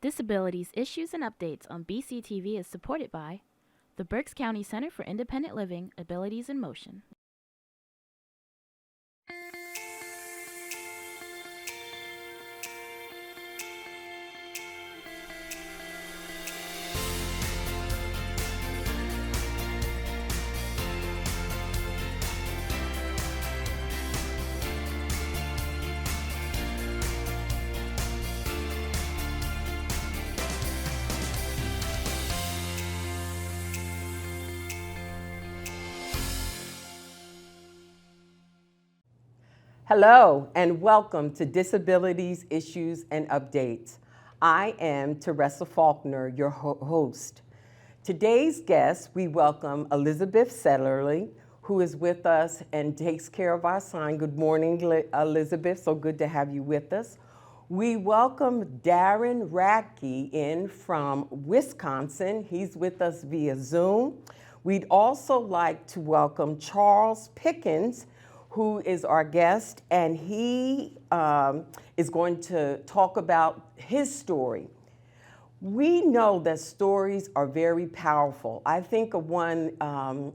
Disabilities Issues and Updates on BCTV is supported by the Berks County Center for Independent Living, Abilities in Motion. Hello and welcome to Disabilities Issues and Updates. I am Teresa Faulkner, your host. Today's guest, we welcome Elizabeth Setterly, who is with us and takes care of our sign. Good morning, Elizabeth. So good to have you with us. We welcome Darren Radke in from Wisconsin. He's with us via Zoom. We'd also like to welcome Charles Pickens, who is our guest, and he is going to talk about his story. We know that stories are very powerful. I think of one,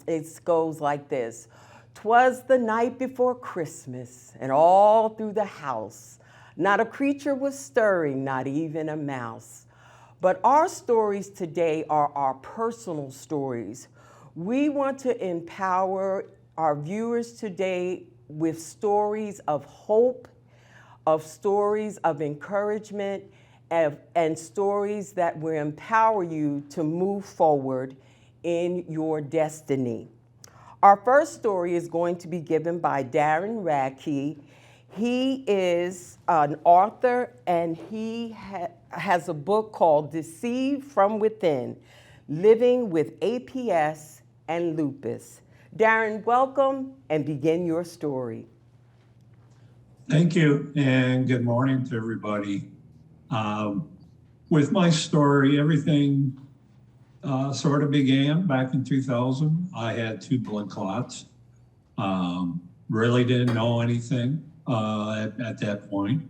it goes like this. 'Twas the night before Christmas, and all through the house, not a creature was stirring, not even a mouse. But our stories today are our personal stories. We want to empower our viewers today with stories of hope, of stories of encouragement, and stories that will empower you to move forward in your destiny. Our first story is going to be given by Darren Radke. He is an author, and he has a book called Deceived from Within, Living with APS and Lupus. Darren, welcome and begin your story. Thank you, and good morning to everybody. With my story, everything sort of began back in 2000. I had 2 blood clots. Really didn't know anything at that point.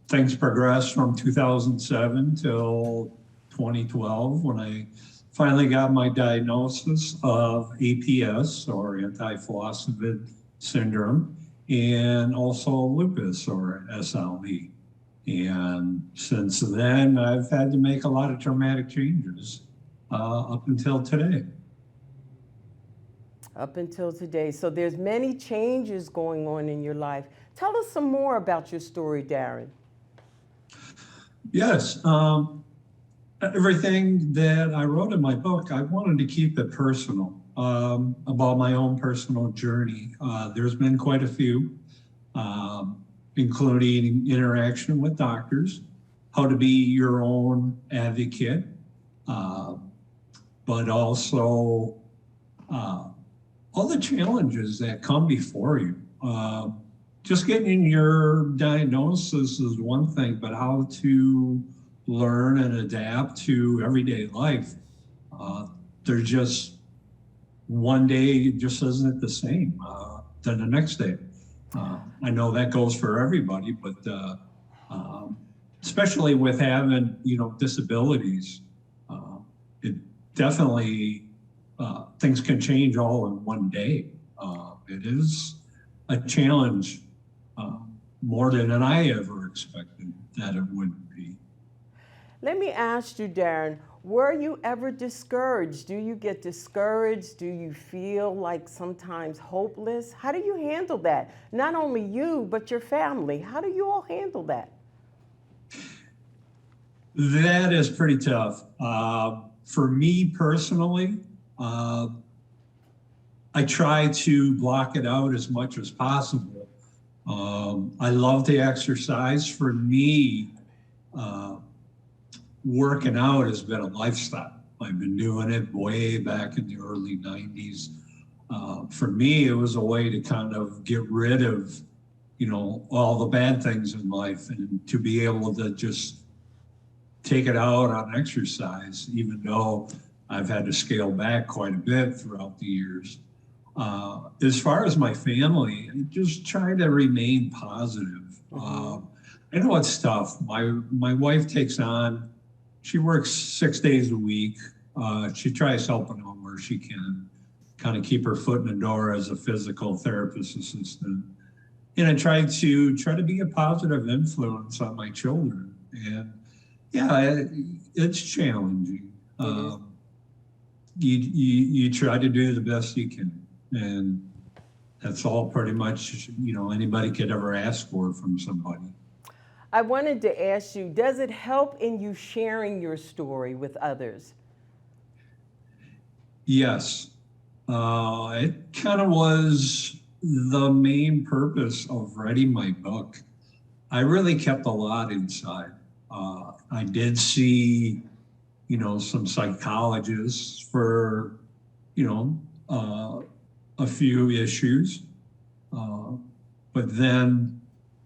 Things progressed from 2007 till 2012 when I finally got my diagnosis of APS, or antiphospholipid syndrome, and also lupus, or SLE. And since then, I've had to make a lot of traumatic changes up until today. Up until today. So there's many changes going on in your life. Tell us some more about your story, Darren. Yes. Everything that I wrote in my book, I wanted to keep it personal, about my own personal journey. There's been quite a few, including interaction with doctors, how to be your own advocate, but also all the challenges that come before you. Just getting your diagnosis is one thing, but how to learn and adapt to everyday life. There's just one day just isn't the same than the next day. I know that goes for everybody, but especially with having, disabilities, it definitely, things can change all in one day. It is a challenge more than I ever expected that it would be. Let me ask you, Darren, were you ever discouraged? Do you get discouraged? Do you feel like sometimes hopeless? How do you handle that? Not only you, but your family. How do you all handle that? That is pretty tough. For me personally, I try to block it out as much as possible. I love to exercise. For me, working out has been a lifestyle. I've been doing it way back in the early 90s. For me, it was a way to kind of get rid of, all the bad things in life, and to be able to just take it out on exercise, even though I've had to scale back quite a bit throughout the years. As far as my family, I just try to remain positive. I know it's tough. My wife takes on, she works 6 days a week. She tries helping out where she can, kind of keep her foot in the door as a physical therapist assistant. And I try to be a positive influence on my children. And yeah, it's challenging. You try to do the best you can, and that's all pretty much anybody could ever ask for from somebody. I wanted to ask you, does it help in you sharing your story with others? Yes, it kind of was the main purpose of writing my book. I really kept a lot inside. I did see, some psychologists for, a few issues. But then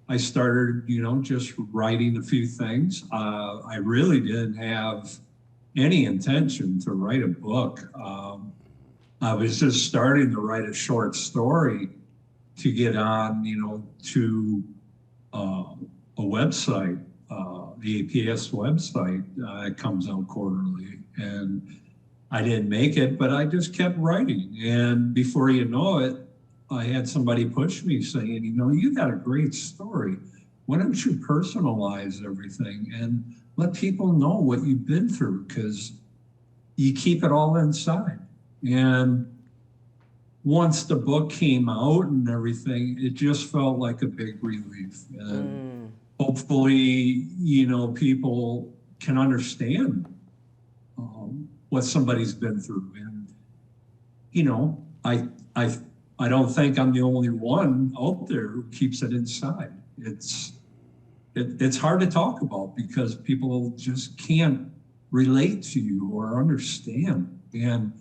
I started, just writing a few things. I really didn't have any intention to write a book. I was just starting to write a short story to get on, to a website, the APS website. It comes out quarterly, and I didn't make it, but I just kept writing. And before you know it, I had somebody push me saying, you got a great story. Why don't you personalize everything and let people know what you've been through? Because you keep it all inside. And once the book came out and everything, it just felt like a big relief. And hopefully, people can understand what somebody's been through. And, I don't think I'm the only one out there who keeps it inside. It's hard to talk about because people just can't relate to you or understand. And,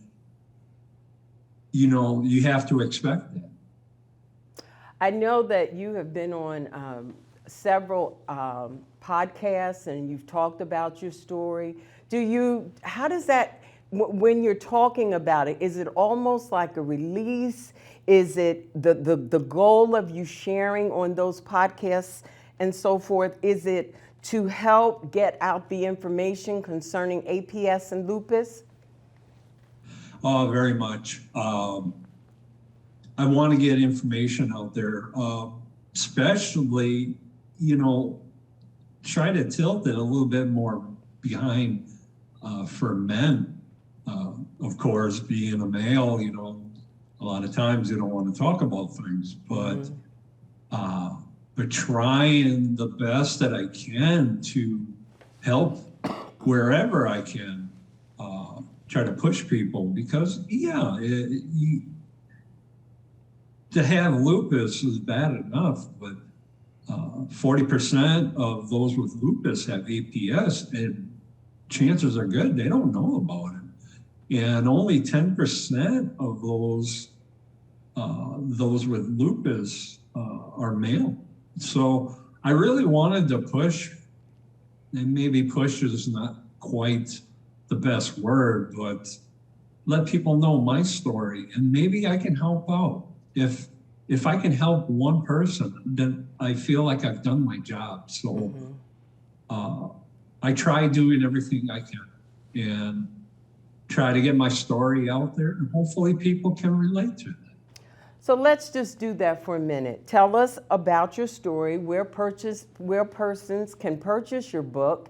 you have to expect that. I know that you have been on several podcasts and you've talked about your story. How does that, when you're talking about it, is it almost like a release? Is it the goal of you sharing on those podcasts and so forth? Is it to help get out the information concerning APS and lupus? Oh, very much. I want to get information out there, especially, try to tilt it a little bit more behind for men. Of course, being a male, a lot of times they don't want to talk about things, but trying the best that I can to help wherever I can. Try to push people because, to have lupus is bad enough, but 40% of those with lupus have APS, and chances are good they don't know about it. And only 10% of those with lupus are male. So I really wanted to push, and maybe push is not quite the best word, but let people know my story, and maybe I can help out. If I can help one person, then I feel like I've done my job. So I try doing everything I can and try to get my story out there, and hopefully people can relate to it. So let's just do that for a minute. Tell us about your story, where persons can purchase your book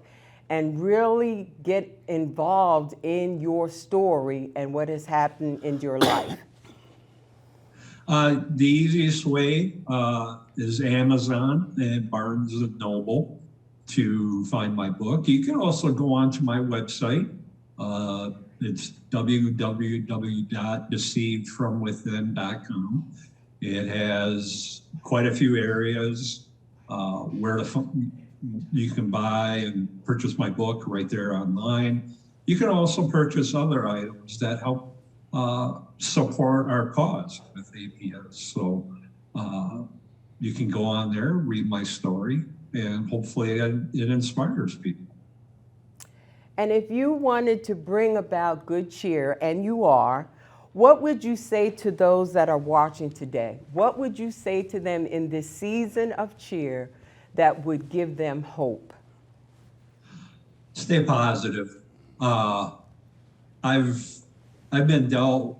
and really get involved in your story and what has happened in your life. The easiest way is Amazon and Barnes & Noble to find my book. You can also go onto my website. It's www.deceivedfromwithin.com. It has quite a few areas where you can buy and purchase my book right there online. You can also purchase other items that help support our cause with APS. So you can go on there, read my story, and hopefully it inspires people. And if you wanted to bring about good cheer, and you are, what would you say to those that are watching today? What would you say to them in this season of cheer that would give them hope? Stay positive. I've been dealt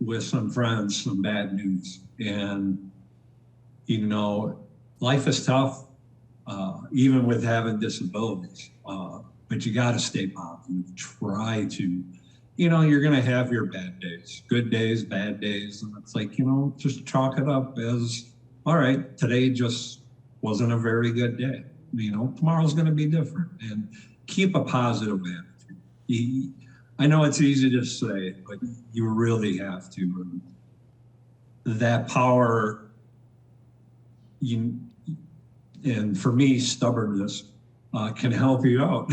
with some friends, some bad news, and life is tough, even with having disabilities. But you got to stay positive. Try to, you're going to have your bad days, good days, bad days, and it's like just chalk it up as, all right, today just wasn't a very good day. Tomorrow's going to be different, and keep a positive attitude. I know it's easy to say, but you really have to. That power, and for me, stubbornness can help you out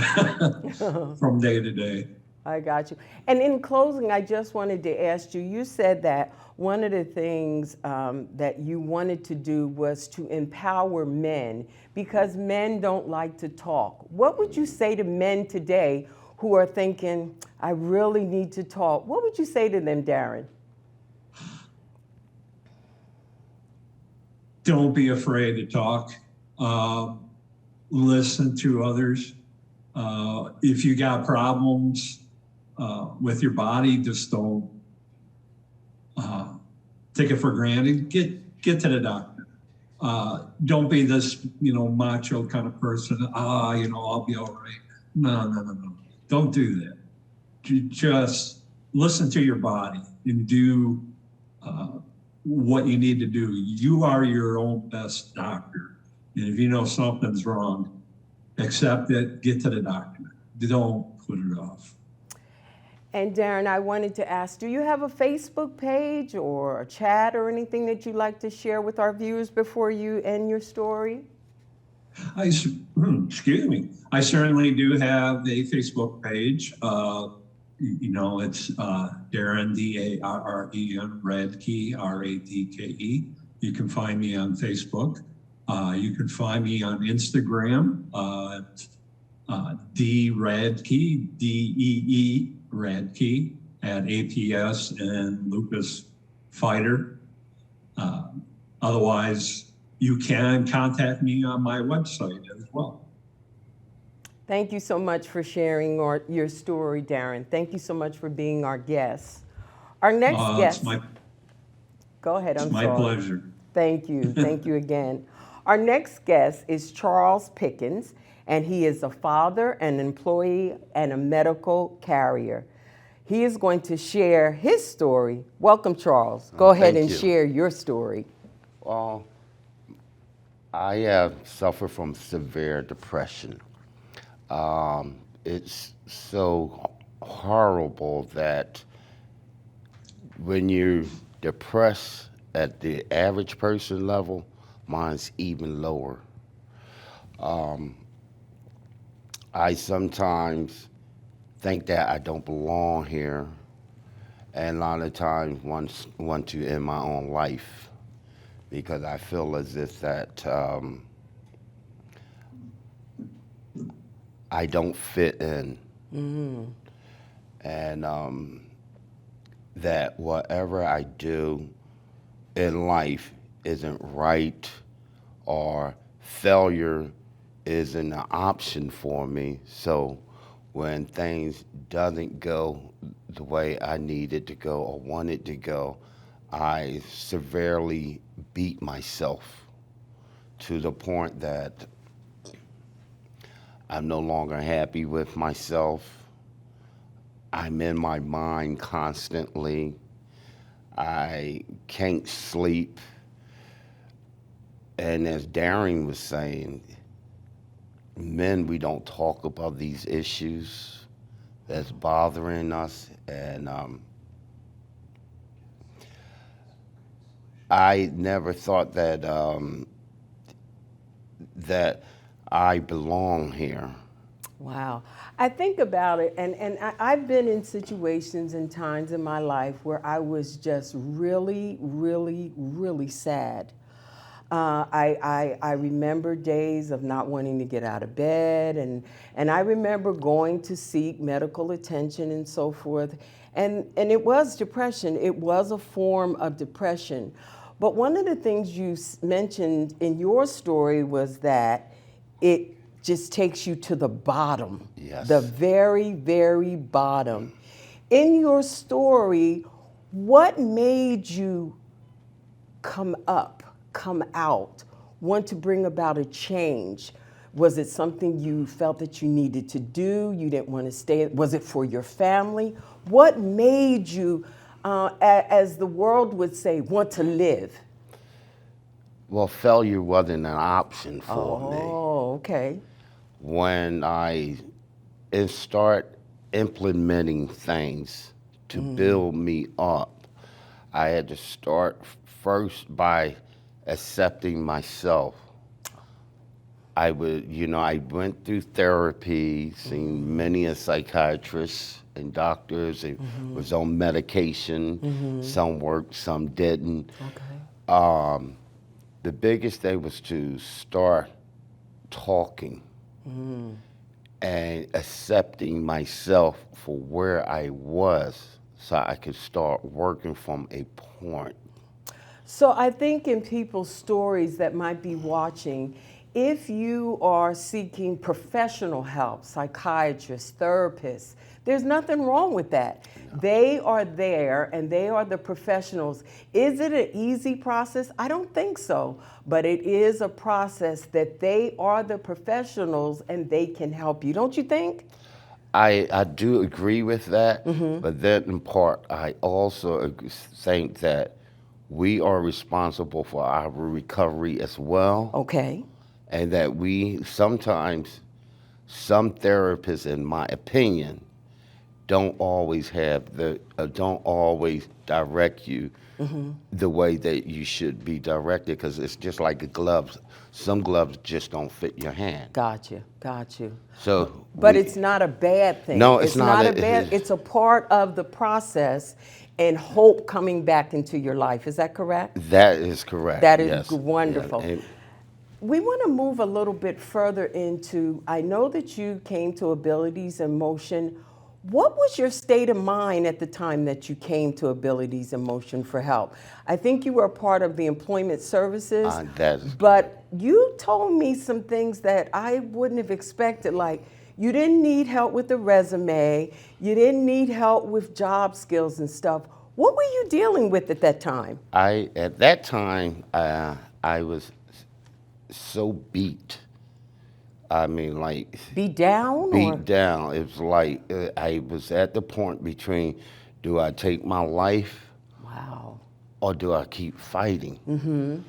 from day to day. I got you. And in closing, I just wanted to ask you, you said that one of the things that you wanted to do was to empower men because men don't like to talk. What would you say to men today who are thinking, I really need to talk? What would you say to them, Darren? Don't be afraid to talk. Listen to others. If you got problems with your body, just don't take it for granted. Get to the doctor. Don't be this, macho kind of person. I'll be all right. No. Don't do that. Just listen to your body and do what you need to do. You are your own best doctor. And if you know something's wrong, accept it, get to the doctor. Don't put it off. And Darren, I wanted to ask, do you have a Facebook page or a chat or anything that you'd like to share with our viewers before you end your story? Excuse me. I certainly do have a Facebook page. It's Darren, D-A-R-R-E-N, Radke, R-A-D-K-E. You can find me on Facebook. You can find me on Instagram at D-Radke, D-E-E, Radke, at APS and Lupus Fighter. Otherwise, you can contact me on my website as well. Thank you so much for sharing your story, Darren. Thank you so much for being our guest. Our next guest. Go ahead, I'm sorry. It's my pleasure. Thank you. Thank you again. Our next guest is Charles Pickens, and he is a father, an employee, and a medical carrier. He is going to share his story. Welcome, Charles. Go ahead and share your story. Well, I suffer from severe depression. It's so horrible that when you're depressed at the average person level, mine's even lower. I sometimes think that I don't belong here, and a lot of times want to end my own life because I feel as if that I don't fit in. Mm-hmm. And that whatever I do in life isn't right, or failure isn't an option for me. So when things doesn't go the way I need it to go or want it to go, I severely beat myself to the point that I'm no longer happy with myself. I'm in my mind constantly. I can't sleep. And as Darren was saying, men, we don't talk about these issues that's bothering us. And I never thought that that I belong here. Wow. I think about it, and I've been in situations and times in my life where I was just really, really, really sad. I remember days of not wanting to get out of bed, and I remember going to seek medical attention and so forth. And it was depression. It was a form of depression. But one of the things you mentioned in your story was that it just takes you to the bottom. Yes. The very, very bottom. In your story, what made you come up, come out, want to bring about a change? Was it something you felt that you needed to do? You didn't want to stay? Was it for your family? What made you, as the world would say, want to live? Well, failure wasn't an option for me. Oh, okay. When I start implementing things to build me up, I had to start first by accepting myself. I went through therapy, seen many a psychiatrist and doctors, and was on medication. Some worked, some didn't. Okay. The biggest thing was to start talking and accepting myself for where I was so I could start working from a point. So I think in people's stories that might be watching, if you are seeking professional help, psychiatrists, therapists, there's nothing wrong with that. No. They are there and they are the professionals. Is it an easy process? I don't think so, but it is a process that they are the professionals and they can help you. Don't you think? I do agree with that, but then in part, I also think that we are responsible for our recovery as well. Okay. And that we sometimes, some therapists, in my opinion, don't always direct you the way that you should be directed, because it's just like the gloves. Some gloves just don't fit your hand. Got you. So, but it's not a bad thing. No, it's not a bad. It's a part of the process, and hope coming back into your life. Is that correct? That is correct. That is yes. wonderful. Yeah. We want to move a little bit further into, I know that you came to Abilities in Motion. What was your state of mind at the time that you came to Abilities in Motion for help? I think you were a part of the employment services, but you told me some things that I wouldn't have expected, like you didn't need help with the resume, you didn't need help with job skills and stuff. What were you dealing with at that time? At that time, I was so beat. I mean, like... Beat down? Beat down. It was like I was at the point between, do I take my life? Wow. Or do I keep fighting?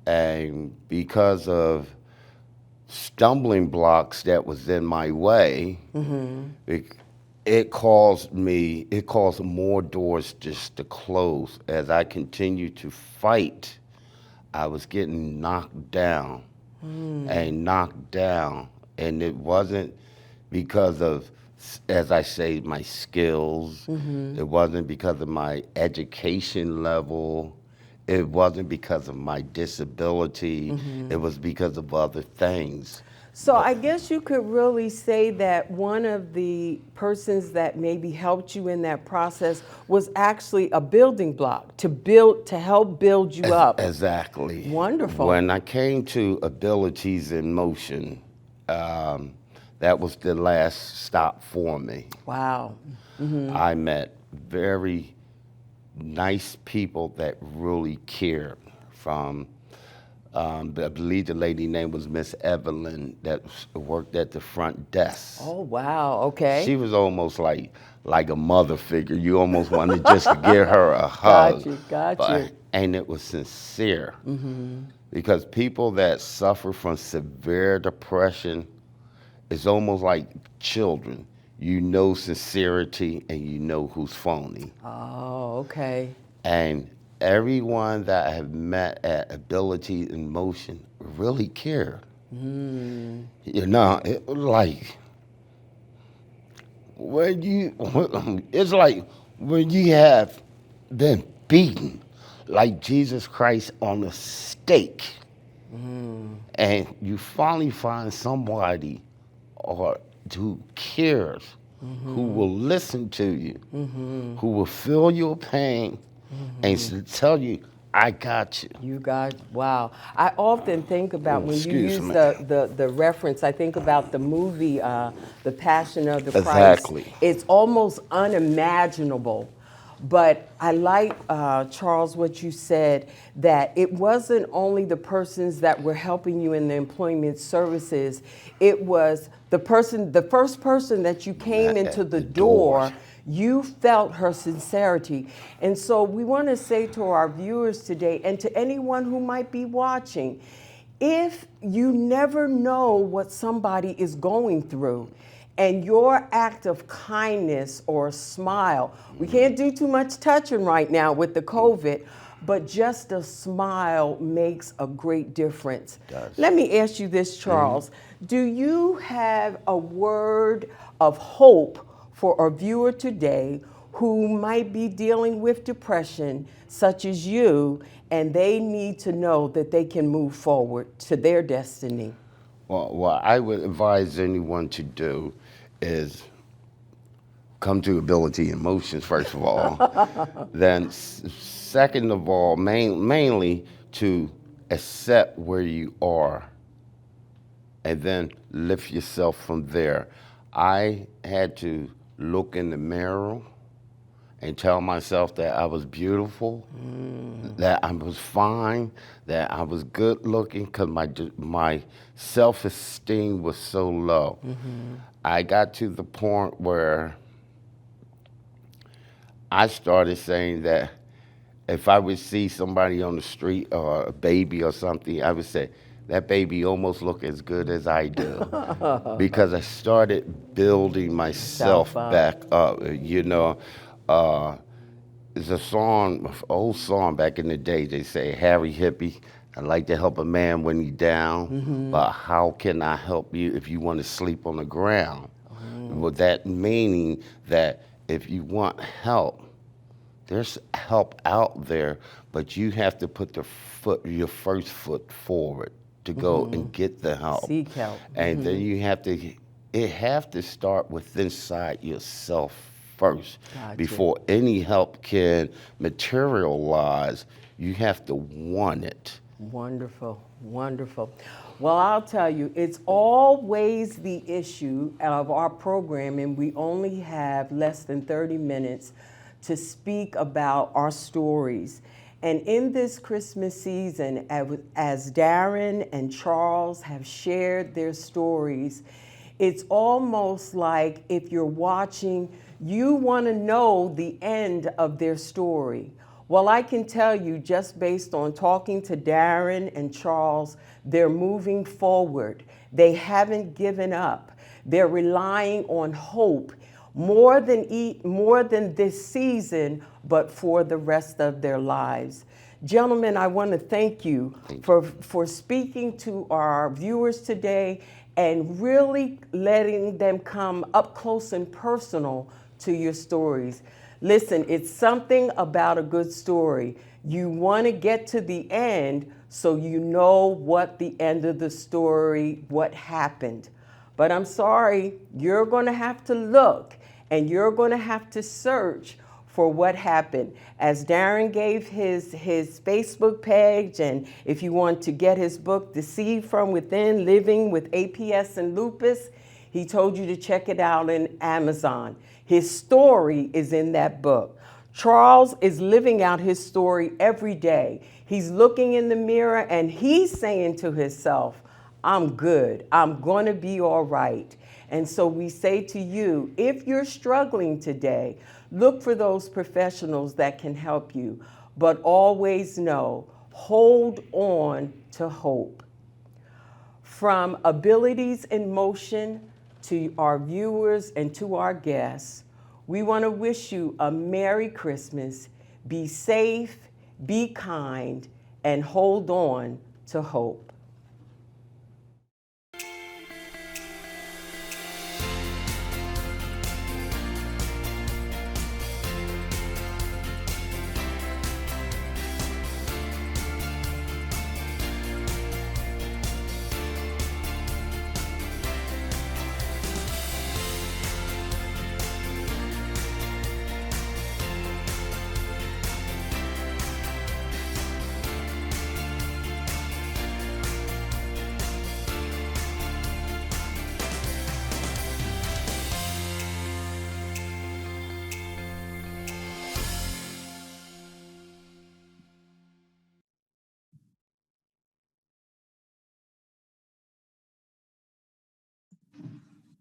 And because of stumbling blocks that was in my way, it caused more doors just to close. As I continued to fight, I was getting knocked down and knocked down. And it wasn't because of, as I say, my skills. It wasn't because of my education level. It wasn't because of my disability. It was because of other things. So I guess you could really say that one of the persons that maybe helped you in that process was actually a building block to help build you up. Exactly. Wonderful. When I came to Abilities in Motion, that was the last stop for me. Wow. I met very nice people that really cared. From I believe the lady name was Miss Evelyn, that worked at the front desk. Oh, wow. Okay. She was almost like a mother figure. You almost wanted just to give her a hug. Got you. And it was sincere. Because people that suffer from severe depression, it's almost like children. You know sincerity and you know who's phony. Oh, okay. And everyone that I have met at Ability in Motion really cared. You know, it was like, it's like when you have been beaten like Jesus Christ on a stake, and you finally find somebody who cares, who will listen to you, who will feel your pain, and tell you, I got you. You got, wow. I often think about when you Excuse use me. the reference, I think about the movie, The Passion of the Christ. Exactly. It's almost unimaginable. But I like, Charles, what you said, that it wasn't only the persons that were helping you in the employment services, it was the first person that you came At into the the door. door, you felt her sincerity. And so we want to say to our viewers today and to anyone who might be watching, if you never know what somebody is going through, and your act of kindness or smile, we can't do too much touching right now with the COVID, but just a smile makes a great difference. Does. Let me ask you this, Charles. Do you have a word of hope for a viewer today who might be dealing with depression, such as you, and they need to know that they can move forward to their destiny? Well, what I would advise anyone to do is come to Ability in Motions, first of all. Then, second of all, mainly to accept where you are and then lift yourself from there. I had to look in the mirror and tell myself that I was beautiful, that I was fine, that I was good looking, because my self-esteem was so low. I got to the point where I started saying that if I would see somebody on the street or a baby or something, I would say, that baby almost look as good as I do. Because I started building myself Self up. back up, you know. There's a song, old song back in the day, they say, Harry Hippie, I like to help a man when he's down, but how can I help you if you want to sleep on the ground? Well, that meaning that if you want help, there's help out there, but you have to put your first foot forward to go and get the help. Seek help. And then you have to start with inside yourself first. Gotcha. Before any help can materialize, you have to want it. Wonderful, wonderful. Well, I'll tell you, it's always the issue of our program, and we only have less than 30 minutes to speak about our stories. And in this Christmas season, as Darren and Charles have shared their stories, it's almost like if you're watching, you want to know the end of their story. Well, I can tell you, just based on talking to Darren and Charles, they're moving forward. They haven't given up. They're relying on hope more than this season, but for the rest of their lives. Gentlemen, I want to thank you for speaking to our viewers today and really letting them come up close and personal to your stories. Listen, it's something about a good story. You want to get to the end so you know what the end of the story, what happened. But I'm sorry, you're going to have to look and you're going to have to search for what happened. As Darren gave his Facebook page, and if you want to get his book, Deceived from Within, Living with APS and Lupus, he told you to check it out on Amazon. His story is in that book. Charles is living out his story every day. He's looking in the mirror and he's saying to himself, I'm good. I'm going to be all right. And so we say to you, if you're struggling today, look for those professionals that can help you. But always know, hold on to hope. From Abilities in Motion to our viewers and to our guests, we want to wish you a Merry Christmas. Be safe, be kind, and hold on to hope.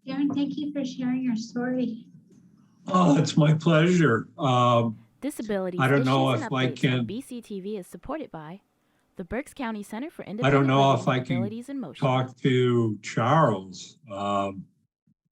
Darren, thank you for sharing your story. Oh, it's my pleasure. Disabilities I don't Issues know and if I Updates on can- BCTV is supported by the Berks County Center for I Independent don't know Living, if I can Abilities in Motion. talk to Charles.